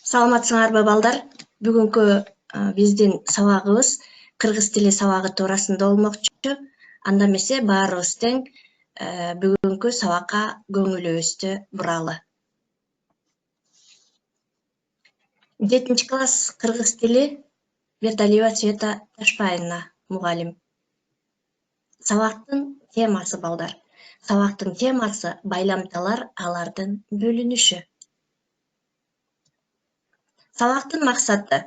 Саламатсыңарбы балдар? Бүгүнкү биздин сабагыбыз кыргыз тили сабагы туурасында болмокчу. Анда эмесе баарыбыз тең бүгүнкү сабакка көңүлүбүздү буралы. 7-класс кыргыз тили Верталиева Света Ташпаевна мугалим. Сабактын темасы балдар. Сабактын темасы байламталар, алардын бөлүнүшү. Сабактын максаты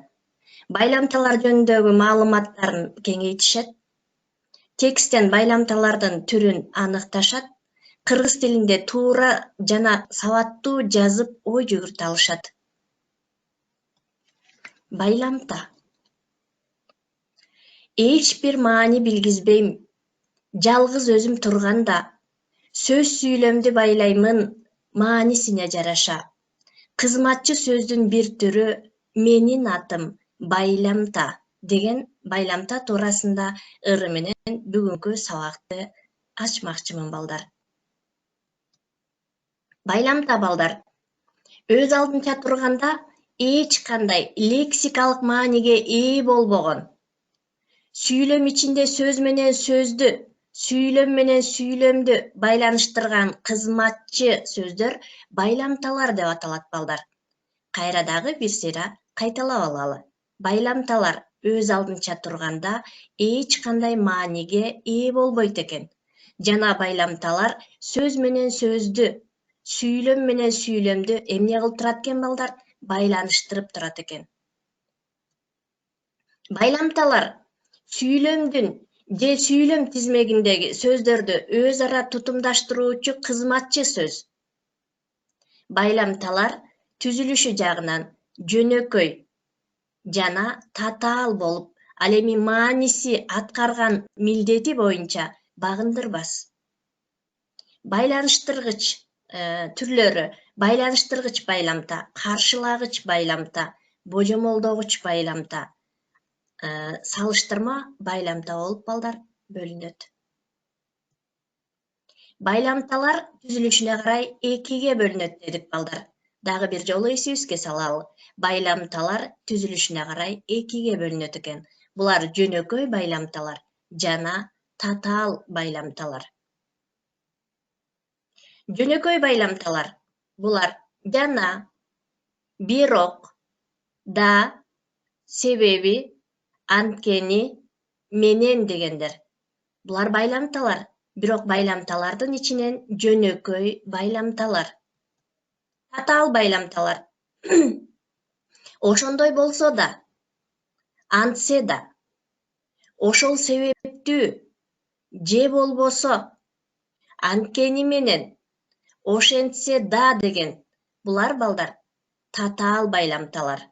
байламталар жөнүндөгү маалыматтарын кеңейтишет, тексттен байламталардын түрүн аныкташат, кыргыз тилинде туура жана сабаттуу жазып ой жүгүртө алышат. Байламта. Эч бир маани билгизбейм. Жалгыз өзүм турганда сөз сүйлөмдү байлаймын маанисине жараша. Кызматчы сөздүн бир түрү менин атым байламта деген байламта туурасында ыры менен бүгүнкү сабакты ачмакчымын балдар. Байламта балдар өз алдынча турганда эч кандай лексикалык мааниге ээ болбогон. Сүйлөм ичинде сөз менен сөздү, сүйлөм менен сүйлөмдү байланыштырган кызматчы сөздөр байламталар деп аталат балдар. Кайра дагы бир сыйра кайталап алалы. Байламталар өз алдынча турганда эч кандай мааниге ээ болбойт экен. Жана байламталар сөз менен сөздү, сүйлөм менен сүйлөмдү эмне кылып турат экен балдар? Байланыштырып турат экен. Байламталар сүйлөмдүн же сүйлөм тизмегиндеги сөздөрдү өз ара тутумдаштыруучу кызматчы сөз. Байламталар түзүлүшү жагынан жөнөкөй жана татаал болуп, ал эми мааниси аткарган милдети боюнча багындырбас. Байланыштыргыч түрлөрү: байланыштыргыч байламта, каршылагыч байламта, божомолдогуч байламта, салыштырма байламта болуп балдар бөлүнөт. Байламталар түзүлүшүнө карай экиге бөлүнөт дедик балдар. Дагы бир жолу эсибизге салалы. Байламталар түзүлүшүнө карай экиге бөлүнөт экен. Булар жөнөкөй байламталар жана татаал байламталар. Жөнөкөй байламталар булар жана, бирок, да, себеби, анткени, менен дегендер. Булар байламталар, бирок байламталардын ичинен жөнөкөй байламталар. Татаал байламталар ошондой болсо да, антсе да, ошол себептүү, же болбосо, анткени менен, ошентсе да деген. Булар балдар татаал байламталар.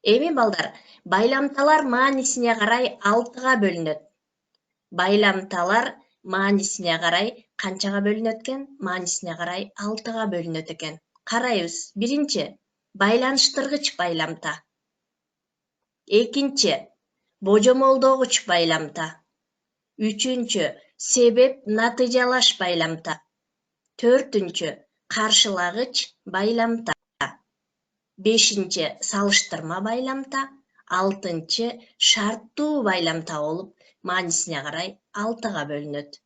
Эми балдар, байламталар маанисине карай 6га бөлүнөт. Байламталар маанисине карай канчага бөлүнөт экен? Маанисине карай 6га бөлүнөт экен. Карайбыз. Биринчи байланыштыргыч байламта. Экинчи божомолдогуч байламта. Үчүнчү себеп натыйжалаш байламта. Төртүнчү каршылагыч байламта. Бешинчи салыштырма байламта. Алтынчы шарттуу байламта болуп, маанисине карай 6га бөлүнөт.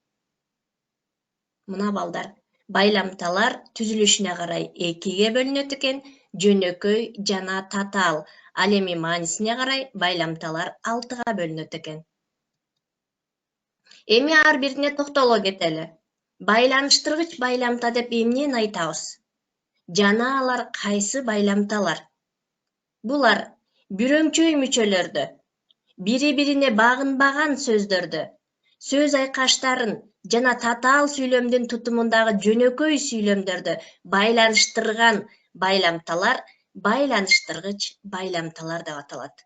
Мына балдар, байламталар түзүлүшүнө карай 2ге бөлүнөт экен, жөнөкөй жана татаал. Ал эми маанисине карай байламталар 6га бөлүнөт экен. Эми ар бирине токтоло кетели. Байланыштыргыч байламта деп эмнени айтабыз? Жана алар кайсы байламталар? Булар бүрөңчөй мүчөлөрдү, бири-бирине багынбаган сөздөрдү, сөз айкаштарын жана татаал сүйлөмдүн тутумундагы жөнөкөй сүйлөмдөрдү байланыштырган байламталар байланыштыргыч байламталар деп аталат.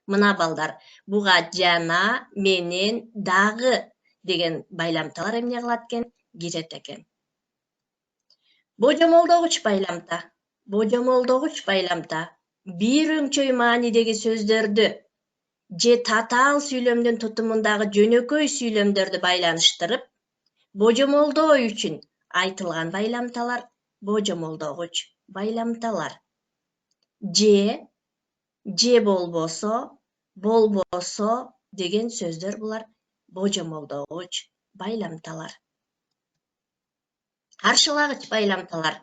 Мына балдар, буга жана, менен, дагы деген байламталар эмне кылат экен? Кирет экен. Божомолдогуч байламта. Божомолдогуч байламта бир өңчөй маанидеги сөздөрдү же татаал сүйлөмдүн тутумундагы жөнөкөй сүйлөмдөрдү байланыштырып, божомолдоо үчүн айтылган байламталар божомолдогуч байламталар. Же болбосо деген сөздөр булар божомолдогуч байламталар. Каршылагыч байламталар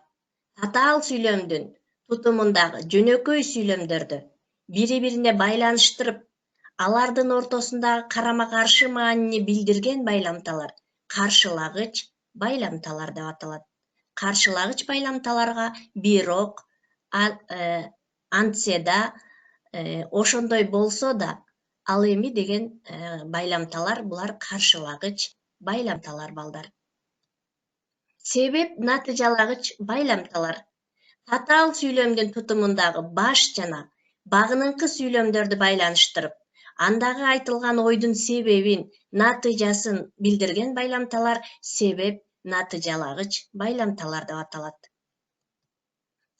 татаал сүйлөмдүн тутумундагы жөнөкөй сүйлөмдөрдү бири-бирине байланыштырып, алардын ортосундагы карама-каршы маанини билдирген байламталар каршылагыч байламталар деп аталат. Каршылагыч байламталарга бирок, антседа, ошондой болсо да, ал эми деген байламталар булар каршылагыч байламталар балдар. Себеп натыйжалагыч байламталар татаал сүйлөмдүн тутумундагы баш жана багыныңкы сүйлөмдөрдү байланыштырып, андагы айтылган ойдун себебин, натыйжасын билдирген байламталар себеп натыйжалагыч байламталар деп аталат.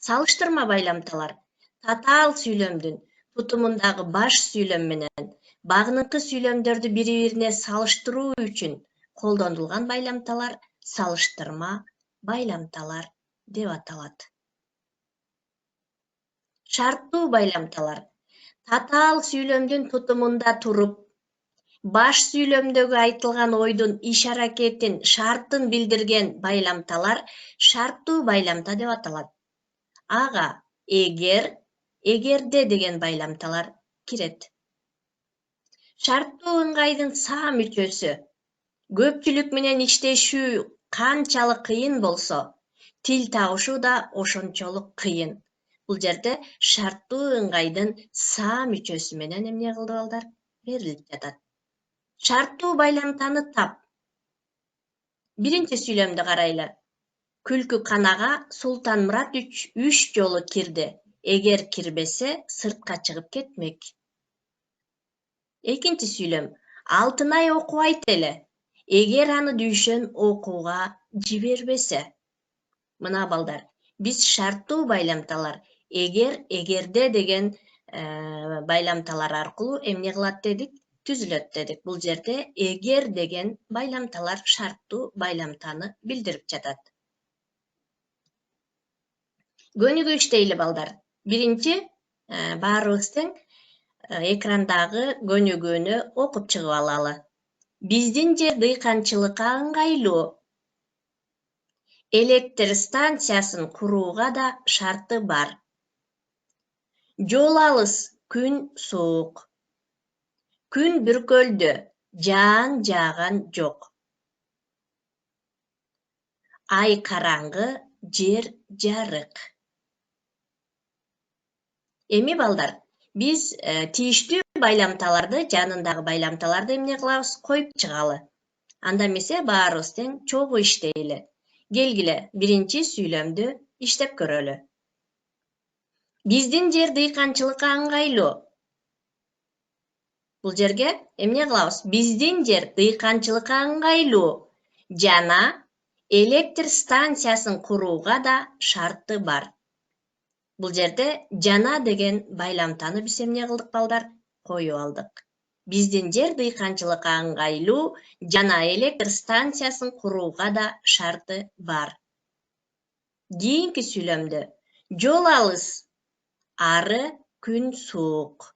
Салыштырма байламталар татаал сүйлөмдүн тутумундагы баш сүйлөм менен багыныңкы сүйлөмдөрдү бири-бирине салыштыруу үчүн колдонулган байламталар салыштырма байламталар деп аталат. Шарттуу байламталар татаал сүйлөмдүн тутумунда туруп, баш сүйлөмдөгү айтылган ойдун иш-аракетин, шарттын билдирген байламталар шарттуу байламта деп аталат. Ага эгерде деген байламталар кирет. Шарттуу ыңгайдын саа мүчөсү көпчүлүк менен иштешүү канчалык кыйын болсо, тил табышуу да ошончолук кыйын. Бул жерде шарттуу ыңгайдын саа мүчөсү менен эмне кылды балдар? Берилип жатат. Шарттуу байламтаны тап. Биринчи сүйлөмдү карайлы. Күлкү канага Султанмурат 3 жолу кирди. Эгер кирбесе, сыртка чыгып кетмек. Экинчи сүйлөм. Алтынай окубайт эле. Эгер аны Дүйшөн окууга жибербесе. Мына балдар, биз шарттуу байламталар эгерде деген байламталар аркылуу эмне кылат дедик? Түзүлөт дедик. Бул жерде эгер деген байламталар шарттуу байламтаны билдирип жатат. Көнүгүү иштейли балдар. Биринчи баарыбыздын экрандагы көнүгүүнү окуп чыгып алалы. Биздин жер дыйканчылыкка ыңгайлуу. Электр станциясын курууга да шарты бар. Жол алыс, күн суук. Күн бүркөлдү, жаан жааган жок. Ай караңгы, жер жарык. Эми балдар, биз тийиштүү байламталарды, жанындагы байламталарды эмне кылабыз? Коюп чыгалы. Анда эмесе баарыбыз тең чогуу иштейли. Келгиле, биринчи сүйлөмдү иштеп көрөлү. Биздин жер дыйканчылыкка ыңгайлуу. Бул жерге эмне кылабыз? Биздин жер дыйканчылыкка ыңгайлуу жана электр станциясын курууга да шарты бар. Бул жерде жана деген байламтаны биз эмне кылдык балдар? Коюп алдык. Биздин жер дыйканчылыкка ыңгайлуу жана электр станциясын курууга да шарты бар. Кийинки сүйлөмдө жол алыс, ары күн суук.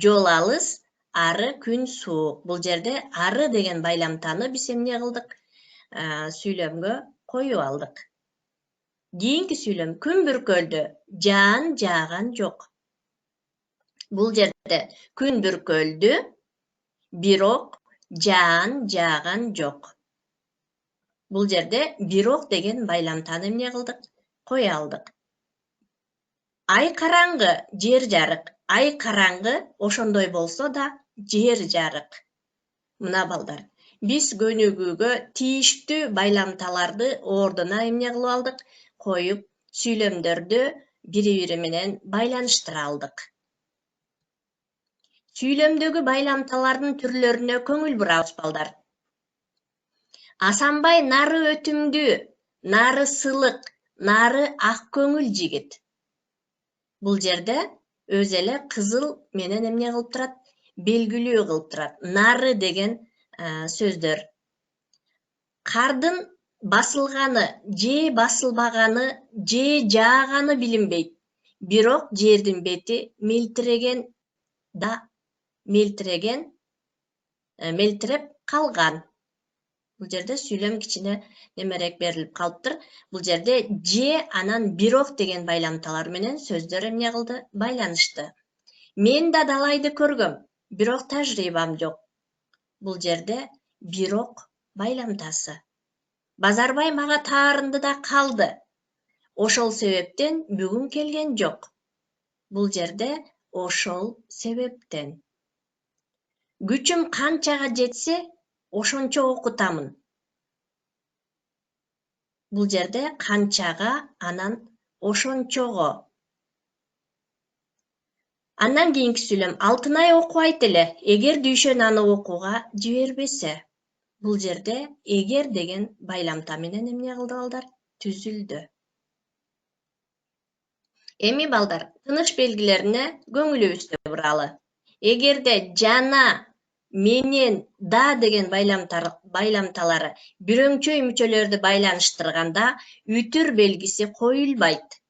Жол алыс, ары күн суук. Бул жерде ары деген байламтаны биз эмне кылдык? Сүйлөмгө коюп алдык. Кийинки сүйлөм күн бүркөлдү, жаан жааган жок. Бул жерде күн бүркөлдү, бирок жаан жааган жок. Бул жерде бирок деген байламтаны эмне кылдык? Кое алдык. Ай караңгы, жер жарык. Ай караңгы, ошондой болсо да жер жарык. Мына балдар, биз көнүгүүгө тийиштүү байламталарды ордуна эмне кылып алдык? Коюп, сүйлөмдөрдү бири-бири менен байланыштыра алдык. Сүйлөмдөгү байламталардын түрлөрүнө көңүл бурабыз балдар. Асанбай нары өтүмдүү, нары сылык, нары ак көңүл жигит. Бул жерде өз эле кызыл менен эмне кылып турат? Белгилүү кылып турат. Нары деген сөздөр. Кардын басылганы же басылбаганы же жааганы билинбейт. Бирок жердин бети мелтиреп калган. Бул жерде сүйлөм кичине немерээк берилип калыптыр. Бул жерде же анан бирок деген байламталар менен сөздөр эмне кылды? Байланышты. Мен да далайды көргөм, бирок тажрыйбам жок. Бул жерде бирок байламтасы. Базарбай мага таарынды да калды. Ошол себептен бүгүн келген жок. Бул жерде ошол себептен. Күчүм канчага жетсе, ошончо окутамын. Бул жерде канчага, анан ошончого. Андан кийинки сүйлөм Алтынай окубайт эле, эгер Дүйшөн аны окууга жибербесе. Бул жерде эгер деген байламта менен эмне кылды балдар? Түзүлдү. Эми балдар, тыныш белгилерине көңүлүбүздү буралы. Эгерде жана, менен, да деген байламталары бирөңчөй мүчөлөрдү байланыштырганда үтүр белгиси коюлбайт.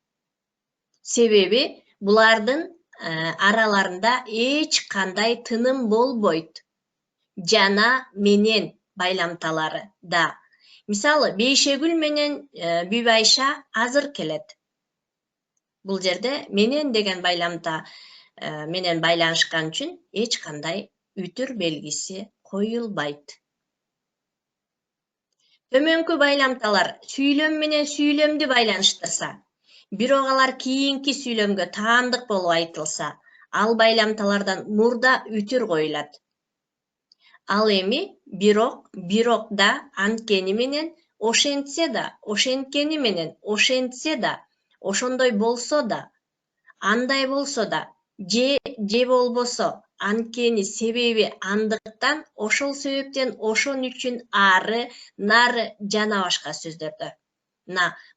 Себеби булардын араларында эч кандай тыным болбойт. Жана, менен байламталары да. Мисалы, Бейшегүл менен Бүбайша азыр келет. Бул жерде менен деген байламта менен байланышкан үчүн эч кандай үтүр белгиси коюлбайт. Төмөнкү байламталар сүйлөм менен сүйлөмдү байланыштырса, бирок алар кийинки сүйлөмгө таандык болуп айтылса, ал байламталардан мурда үтүр коюлат. Ал эми бирок да, анткени менен, ошентсе да, ошенткени менен, ошентсе да, ошондой болсо да, андай болсо да, же болбосо, анткени, себеби, андыктан, ошол себептен, ошон үчүн, ары, нары жана башка сөздөрдө.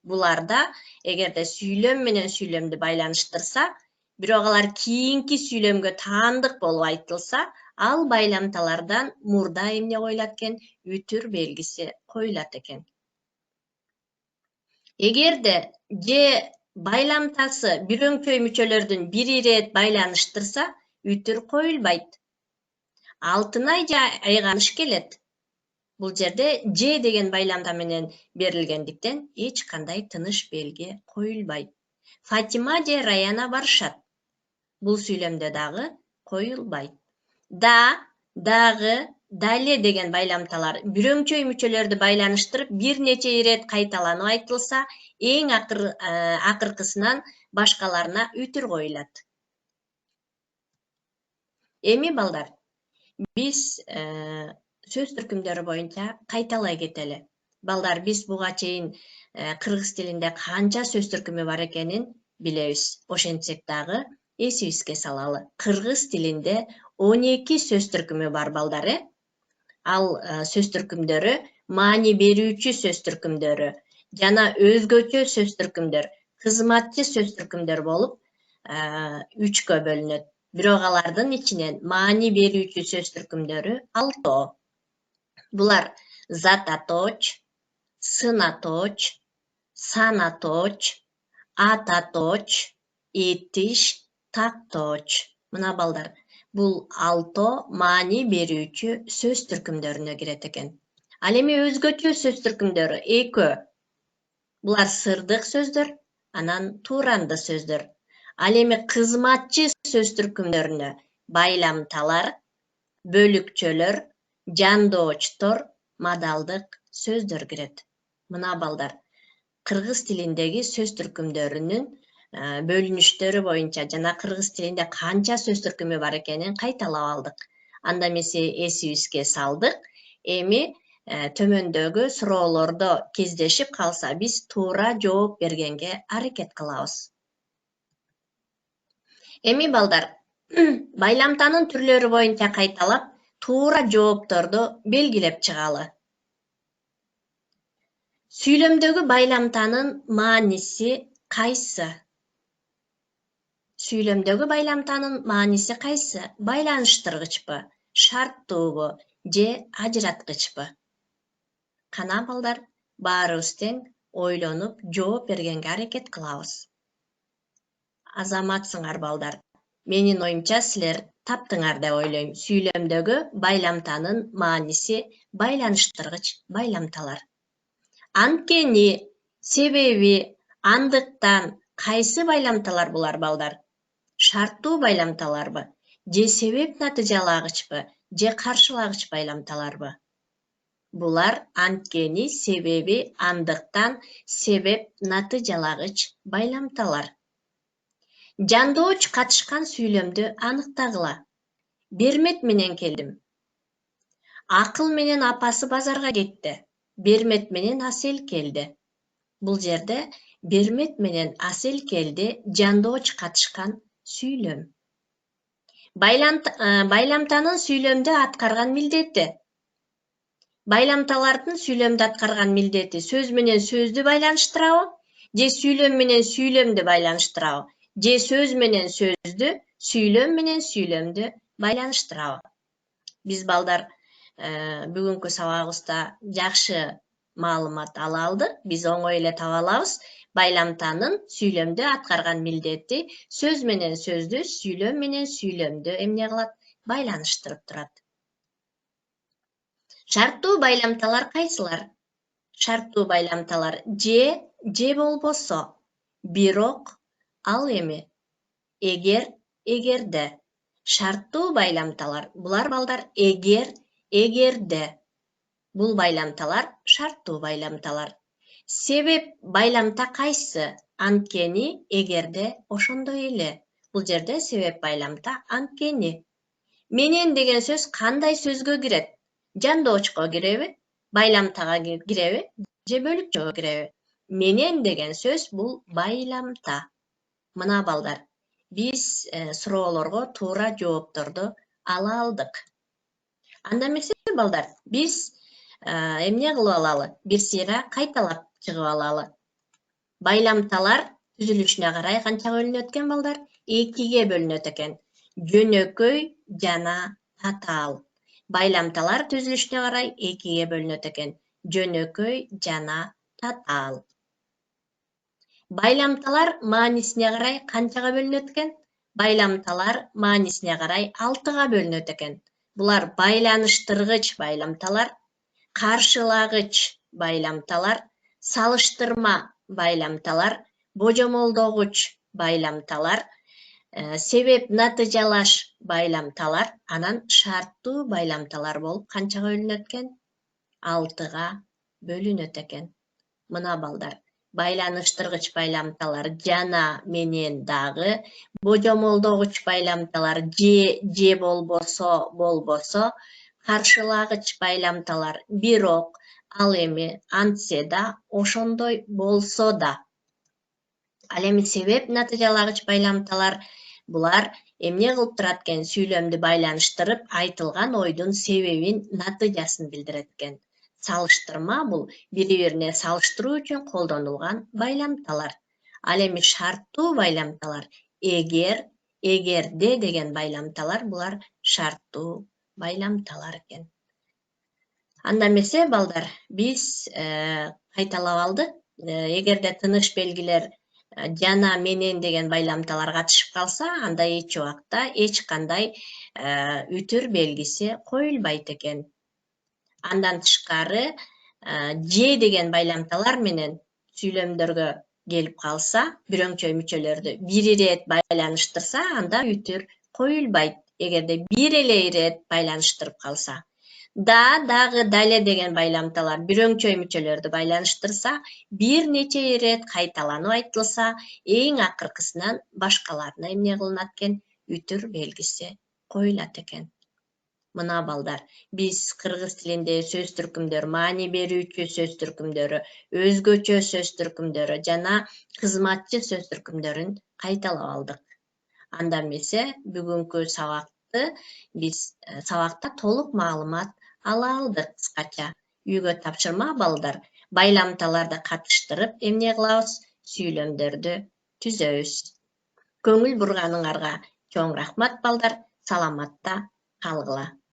Буларда эгерде сүйлөм менен сүйлөмдү байланыштырса, бирок алар кийинки сүйлөмгө таандык болуп айтылса, ал байламталардан мурда эмне коюлат экен? Үтүр белгиси коюлат экен. Эгерде же байламтасы бирөңчөй мүчөлөрдүн бири ирет байланыштырса, үтүр коюлбайт. Алтынай айганыш келет. Бул жерде же деген байламта менен берилгендиктен эч кандай тыныш белги коюлбайт. Фатима же Раяна барышат. Бул сүйлөмдө дагы коюлбайт. Да, дагы, дале деген байламталар бирөңчөй мүчөлөрдү байланыштырып, бир нече ирет кайталанып айтылса, эң акыркысынан башкаларына үтүр коюлат. Эми балдар, биз сөз түркүмдөрү боюнча кайталай кетели. Балдар, биз буга чейин кыргыз тилинде канча сөз түркүмү бар экенин билебиз. Ошентсек дагы эсибизге салалы. Кыргыз тилинде 12 сөз түркүмү бар балдар. Ал сөз түркүмдөрү маани берүүчү сөз түркүмдөрү жана өзгөчө сөз түркүмдөр, кызматчы сөз түркүмдөр болуп 3кө бөлүнөт. Бирок алардын ичинен маани берүүчү сөз түркүмдөрү 6. Булар зататоч, сынаточ, санаточ, ататоч, этиш, такточ. Мына балдар, бул 6 маани берүүчү сөз түркүмдөрүнө кирет экен. Ал эми өзгөчө сөз түркүмдөрү 2. Булар сырдык сөздөр, анан тууранды сөздөр. Ал эми кызматчы сөз түркүмдөрүнө байламталар, бөлүкчөлөр, жандоочтор, мадалдык сөздөр кирет. Мына балдар, кыргыз тилиндеги сөз түркүмдөрүнүн бөлүнүштөрү боюнча жана кыргыз тилинде канча сөз түркүмү бар экенин кайталап алдык. Анда эмесе эсибизге салдык. Эми төмөндөгү суроолордо кездешип калса, биз туура жооп бергенге аракет кылабыз. Эми балдар, байламтанын түрлөрү боюнча кайталап, туура жоопторду белгилеп чыгалы. Сүйлөмдөгү байламтанын мааниси кайсы? Сүйлөмдөгү байламтанын мааниси кайсы? Байланыштыргычпы, шарттуубу же ажыраткычпы? Кана балдар, баарыбыз тең ойлонуп жооп бергенге аракет кылабыз. Азаматсыңар балдар. Менин оюмча силер таптыңар деп ойлойм. Сүйлөмдөгү байламтанын мааниси байланыштыргыч байламталар. Анткени, себеби, андыктан кайсы байламталар булар балдар? Шарттуу байламталарбы? Же себеп натыйжалагычпы? Же каршылагыч байламталарбы? Булар анткени, себеби, андыктан себеп натыйжалагыч байламталар. Жандооч катышкан сүйлөмдү аныктагыла. Бермет менен келдим. Акыл менен апасы базарга кетти. Бермет менен Асел келди. Бул жерде Бермет менен Асел келди жандооч катышкан сүйлөм. Байламтанын сүйлөмдө аткарган милдети. Байламталардын сүйлөмдө аткарган милдети сөз менен сөздү байланыштырабы? Же сүйлөм менен сүйлөмдү байланыштырабы? Же сөз менен сөздү, сүйлөм менен сүйлөмдү байланыштырабы? Биз балдар бүгүнкү сабагыбызда жакшы маалымат ала алдык. Биз оңой эле таба алабыз. Байламтанын сүйлөмдө аткарган милдети сөз менен сөздү, сүйлөм менен сүйлөмдү эмне кылат? Байланыштырып турат. Шарттуу байламталар кайсылар? Шарттуу байламталар же болбосо, бирок, ал эми, эгер, эгерде. Шарттуу байламталар. Булар балдар эгерде. Бул байламталар шарттуу байламталар. Себеп байламта кайсы? Анткени, эгерде ошондой эле. Бул жерде себеп байламта анткени. Менен деген сөз кандай сөзгө кирет? Жандоочко киреби? Байламтага киреби? Же бөлүкчөгө киреби? Менен деген сөз бул байламта. Мына балдар, биз суроолорго туура жоопторду ала алдык. Анда эмесе балдар, биз эмне кылып алалы? Бир сыйра кайталап чыгып алалы. Байламталар түзүлүшүнө карай канча бөлүнөт экен балдар? 2ге бөлүнөт экен. Жөнөкөй жана татаал. Байламталар түзүлүшүнө карай 2ге бөлүнөт экен. Жөнөкөй жана татаал. Байламталар маанисине карай канчага бөлүнөт экен? Байламталар маанисине карай 6га бөлүнөт экен. Булар байланыштыргыч байламталар, каршылагыч байламталар, салыштырма байламталар, божомолдогуч байламталар, себеп натыйжалаш байламталар, анан шарттуу байламталар болуп канчага бөлүнөт экен? 6га бөлүнөт экен. Мына балдар, байланыштыргыч байламталар жана менен дагы, божомолдогуч байламталар же болбосо, каршылагыч байламталар бирок, ал эми, антсе да, ошондой болсо да. Ал эми себеп натыйжалагыч байламталар булар эмне кылып турат экен? Сүйлөмдү байланыштырып, айтылган ойдун себебин, натыйжасын билдирет экен. Салыштырма бул бири-бирине салыштыруу үчүн колдонулган байламталар. Ал эми шарттуу байламталар эгерде деген байламталар булар шарттуу байламталар экен. Анда эмесе балдар, биз кайталап алдык. Эгерде тыныш белгилер жана менен деген байламталар катышып калса, анда эч убакта эч кандай үтүр белгиси коюлбайт экен. Андан тышкары, же деген байламталар менен сүйлөмдөргө келип калса, бирөңчөй мүчөлөрдү бир ирет байланыштырса, анда үтүр коюлбайт. Эгерде бир эле ирет байланыштырып калса. Дагы дале деген байламталар бирөңчөй мүчөлөрдү байланыштырса, бир нече ирет кайталанып айтылса, эң акыркысынан башкаларына эмне кылынат экен? Үтүр белгиси коюлат экен. Мына балдар, биз кыргыз тилинде сөз түркүмдөрү, маани берүүчү сөз түркүмдөрү, өзгөчө сөз түркүмдөрү жана кызматчы сөз түркүмдөрүн кайталап алдык. Анда эмесе бүгүнкү сабакта толук маалымат ала алдык кыскача. Үйгө тапшырма балдар, байламталарды катыштырып эмне кылабыз? Сүйлөмдөрдү түзөбүз. Көңүл бурганыңарга чоң рахмат балдар, саламатта калгыла.